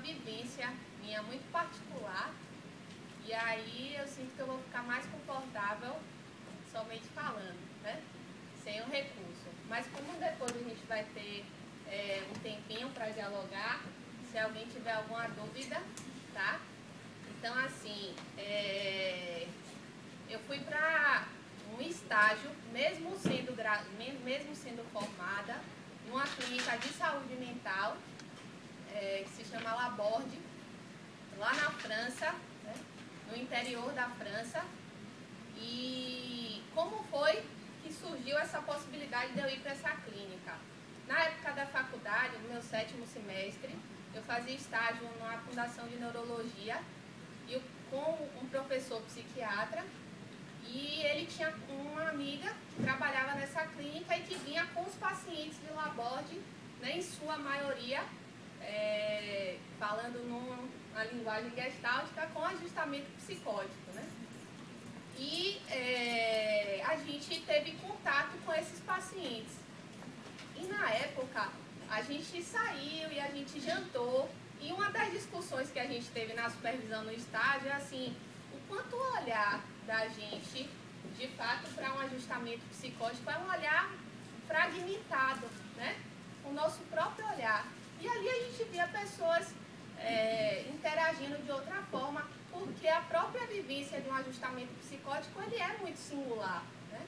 vivência minha muito particular, e aí eu sinto que eu vou ficar mais confortável somente falando, né? Sem o recurso. Mas como depois a gente vai ter um tempinho para dialogar, se alguém tiver alguma dúvida, tá? Então, assim, eu fui para um estágio, mesmo sendo formada, numa clínica de saúde mental, que se chama Laborde, lá na França, né, no interior da França. E como foi que surgiu essa possibilidade de eu ir para essa clínica? Na época da faculdade, no meu 7º semestre, eu fazia estágio numa fundação de neurologia e com um professor psiquiatra, e ele tinha uma amiga que trabalhava nessa clínica e que vinha com os pacientes de Laborde, né, em sua maioria, falando numa linguagem gestáltica com ajustamento psicótico, né? E a gente teve contato com esses pacientes. E na época, a gente saiu e a gente jantou, e uma das discussões que a gente teve na supervisão no estágio é assim, o quanto o olhar da gente, de fato, para um ajustamento psicótico é um olhar fragmentado, né? O nosso próprio olhar. E ali a gente via pessoas interagindo de outra forma, porque a própria vivência de um ajustamento psicótico, ele é muito singular, né?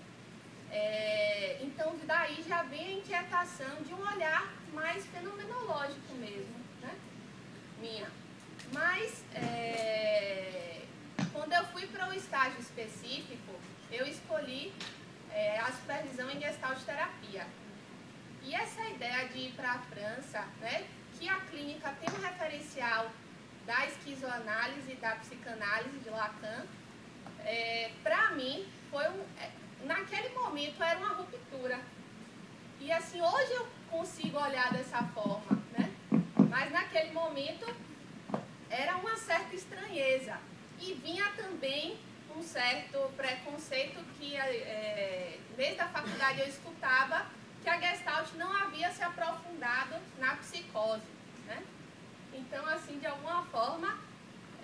Então, daí já vem a inquietação de um olhar mais fenomenológico mesmo, né? Minha. Mas, quando eu fui para o estágio específico, eu escolhi a supervisão em Gestalt terapia. E essa ideia de ir para a França, né, que a clínica tem um referencial da esquizoanálise e da psicanálise de Lacan, para mim, naquele momento era uma ruptura. E assim, hoje eu consigo olhar dessa forma, né? Mas naquele momento era uma certa estranheza. E vinha também um certo preconceito que desde a faculdade eu escutava que a Gestalt não havia se aprofundado na psicose, né? Então, assim, de alguma forma,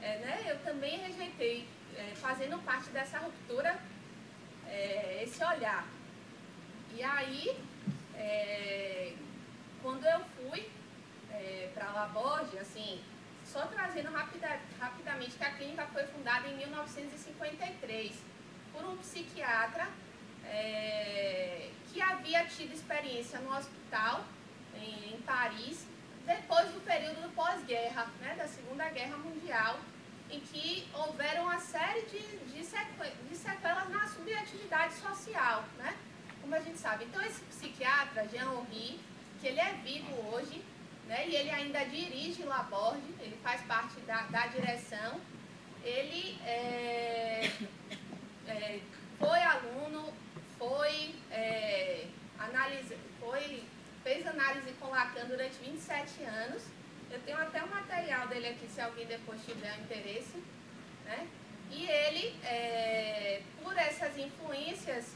né, eu também rejeitei, fazendo parte dessa ruptura, esse olhar. E aí, quando eu fui para Laborde, assim, só trazendo rapidamente que a clínica foi fundada em 1953 por um psiquiatra que havia tido experiência no hospital em Paris, depois do período do pós-guerra, né, da Segunda Guerra Mundial, em que houveram uma série de sequelas na subjetividade social, né, como a gente sabe. Então, esse psiquiatra, Jean-Henri, que ele é vivo hoje, né, e ele ainda dirige Laborde, ele faz parte da direção, ele foi aluno, fez análise com Lacan durante 27 anos. Eu tenho até um material dele aqui, se alguém depois tiver interesse, né? E ele, por essas influências,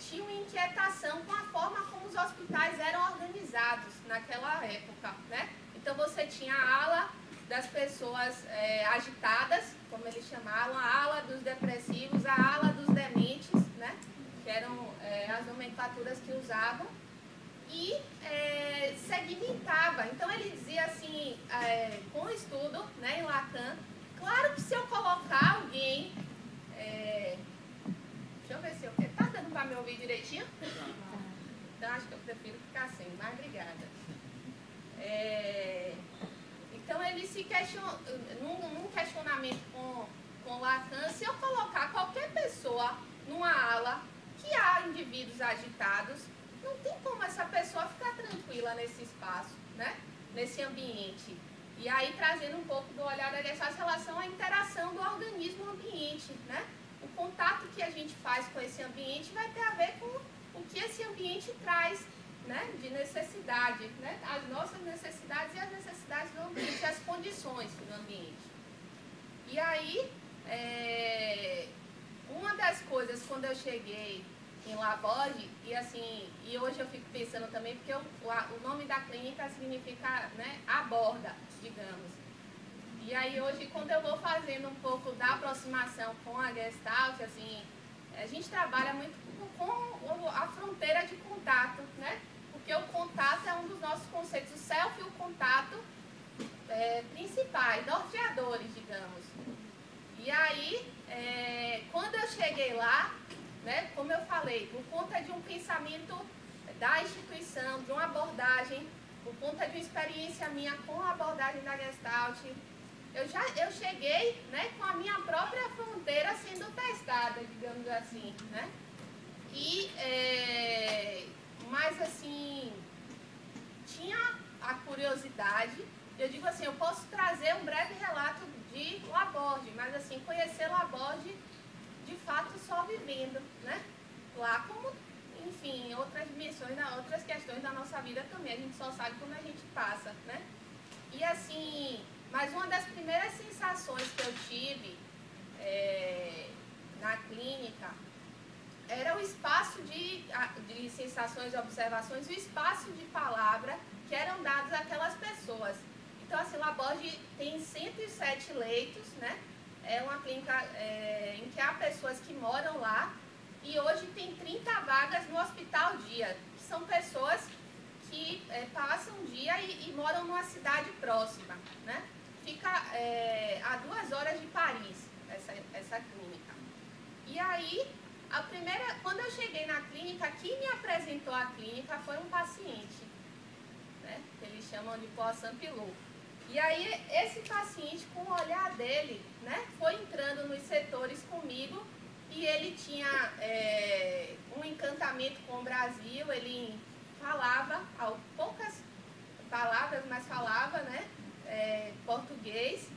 tinha uma inquietação com a forma como os hospitais eram organizados naquela época, né? Então você tinha a ala das pessoas agitadas, como eles chamavam, a ala dos depressivos, a ala dos dementes, né? Que eram as nomenclaturas que usavam, e segmentava. Então ele dizia assim, com o estudo, né, em Lacan, claro que se eu colocar alguém, deixa eu ver se tá dando para me ouvir direitinho? Então acho que eu prefiro ficar sem, mas obrigada. Então ele se questionou, num questionamento com Lacan, se eu colocar qualquer pessoa numa ala que há indivíduos agitados, não tem como essa pessoa ficar tranquila nesse espaço, né? Nesse ambiente. E aí trazendo um pouco do olhar da Gestalt em relação à interação do organismo-ambiente, né? O contato que a gente faz com esse ambiente vai ter a ver com o que esse ambiente traz, né? De necessidade, né? As nossas necessidades e as necessidades do ambiente, as condições do ambiente. E aí, uma das coisas, quando eu cheguei em Laborde, e assim, e hoje eu fico pensando também, porque o nome da clínica significa, né, aborda, digamos. E aí hoje, quando eu vou fazendo um pouco da aproximação com a Gestalt, assim, a gente trabalha muito com a fronteira de contato, né? Porque o contato é um dos nossos conceitos, o self e o contato principais, norteadores, digamos. E aí, quando eu cheguei lá, né, como eu falei, por conta de um pensamento da instituição, de uma abordagem, por conta de uma experiência minha com a abordagem da Gestalt, eu cheguei, né, com a minha própria fronteira sendo testada, digamos assim, né? Mas assim, tinha a curiosidade, eu digo assim, eu posso trazer um breve relato de Laborde, mas assim, conhecer Laborde de fato só vivendo, né? Lá como, enfim, outras dimensões, outras questões da nossa vida também, a gente só sabe quando a gente passa, né? E assim, mas uma das primeiras sensações que eu tive na clínica era o espaço de sensações e observações, o espaço de palavra que eram dados àquelas pessoas. Então, assim, Laborde tem 107 leitos, né? É uma clínica em que há pessoas que moram lá e hoje tem 30 vagas no Hospital Dia, que são pessoas que passam um dia e moram numa cidade próxima, né? Fica a 2 horas de Paris, essa clínica. E aí, quando eu cheguei na clínica, quem me apresentou a clínica foi um paciente, né? Que eles chamam de Poisson Pilot. E aí, esse paciente, com o olhar dele, né, foi entrando nos setores comigo e ele tinha um encantamento com o Brasil, ele falava, poucas palavras, mas falava, né, português,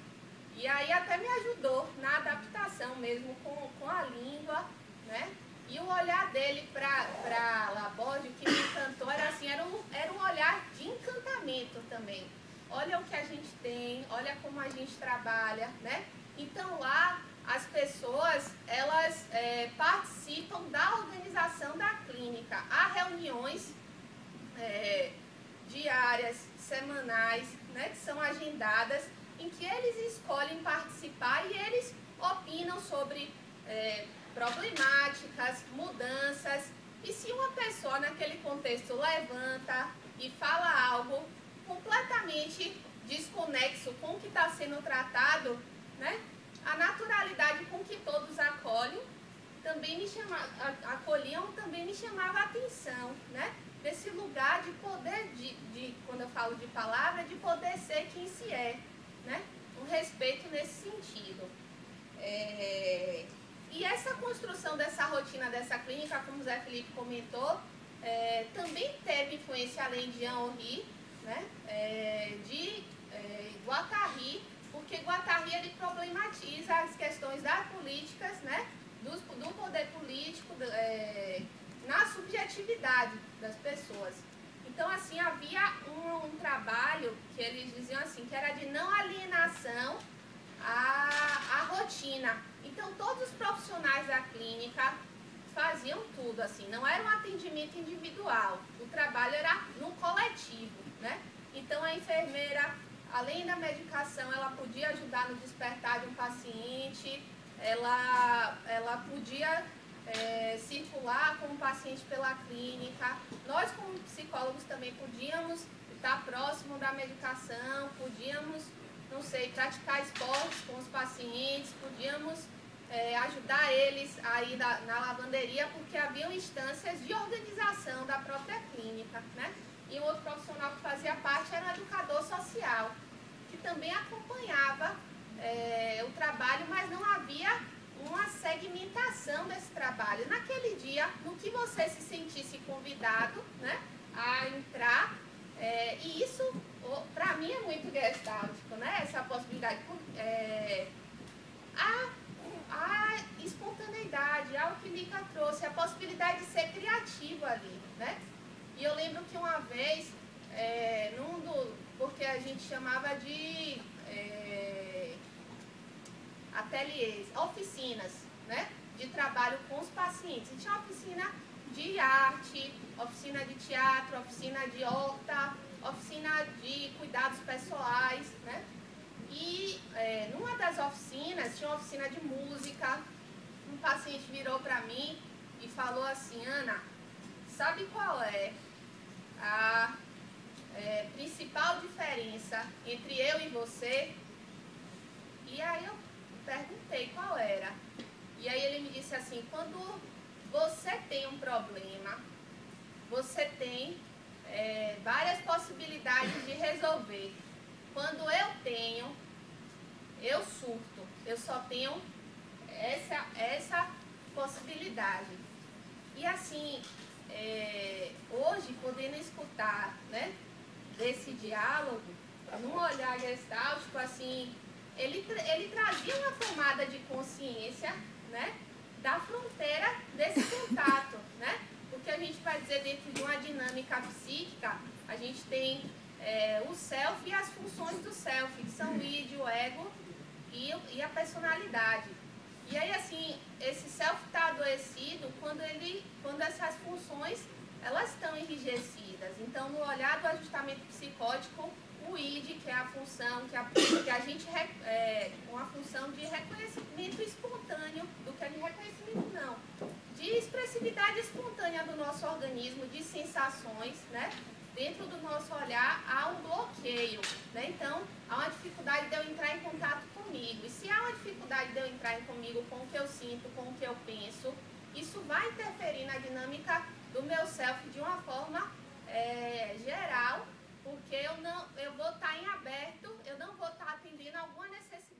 e aí até me ajudou na adaptação mesmo com a língua, né, e o olhar dele para Laborde, o que me encantou era assim, era um olhar de encantamento também. Olha o que a gente tem, olha como a gente trabalha, né? Então lá as pessoas, elas participam da organização da clínica. Há reuniões diárias, semanais, né, que são agendadas, em que eles escolhem participar e eles opinam sobre problemáticas, mudanças. E se uma pessoa naquele contexto levanta e fala algo completamente desconexo com o que está sendo tratado, né? A naturalidade com que todos acolhem também acolhiam também me chamava a atenção, né? Desse lugar de poder, quando eu falo de palavra, de poder ser quem se é, né? Um respeito nesse sentido. E essa construção dessa rotina dessa clínica, como o Zé Felipe comentou, também teve influência além de Henri, né, de Guattari, porque Guattari ele problematiza as questões das políticas, né, do poder político, na subjetividade das pessoas. Então, assim, havia um trabalho que eles diziam assim, que era de não alienação à rotina. Então, todos os profissionais da clínica faziam tudo, assim, não era um atendimento individual, o trabalho era no coletivo, né? Então, a enfermeira, além da medicação, ela podia ajudar no despertar de um paciente, ela podia circular com o paciente pela clínica. Nós, como psicólogos, também podíamos estar próximo da medicação, podíamos, não sei, praticar esportes com os pacientes, podíamos ajudar eles aí na lavanderia, porque haviam instâncias de organização da própria clínica, né? E um outro profissional que fazia parte era o educador social, que também acompanhava o trabalho, mas não havia uma segmentação desse trabalho. Naquele dia, no que você se sentisse convidado, né, a entrar, e isso, para mim, é muito gestáltico, né? Essa possibilidade, a espontaneidade, a alquímica trouxe, a possibilidade de ser criativo ali, né? E eu lembro que uma vez, porque a gente chamava de ateliês, oficinas, né, de trabalho com os pacientes. E tinha oficina de arte, oficina de teatro, oficina de horta, oficina de cuidados pessoais, né? E numa das oficinas, tinha uma oficina de música, um paciente virou para mim e falou assim: Ana, sabe qual é a principal diferença entre eu e você? E aí eu perguntei qual era. E aí ele me disse assim: quando você tem um problema, você tem várias possibilidades de resolver. Quando eu tenho, eu surto. Eu só tenho essa possibilidade. E assim, hoje, podendo escutar, né, desse diálogo, num olhar gestáltico, assim, ele trazia uma tomada de consciência, né, da fronteira desse contato, né? Porque a gente vai dizer, dentro de uma dinâmica psíquica, a gente tem o self e as funções do self, que são o id, o ego e a personalidade. E aí, assim, esse self está adoecido quando essas funções elas estão enrijecidas. Então, no olhar do ajustamento psicótico, o id, que é a função que a gente uma função de reconhecimento espontâneo, do que é de reconhecimento não, de expressividade espontânea do nosso organismo, de sensações, né? Dentro do nosso olhar há um bloqueio, né? Então há uma dificuldade de eu entrar em contato comigo. E se há uma dificuldade de eu entrar comigo com o que eu sinto, com o que eu penso, isso vai interferir na dinâmica do meu self de uma forma geral, porque eu vou estar em aberto, eu não vou estar atendendo alguma necessidade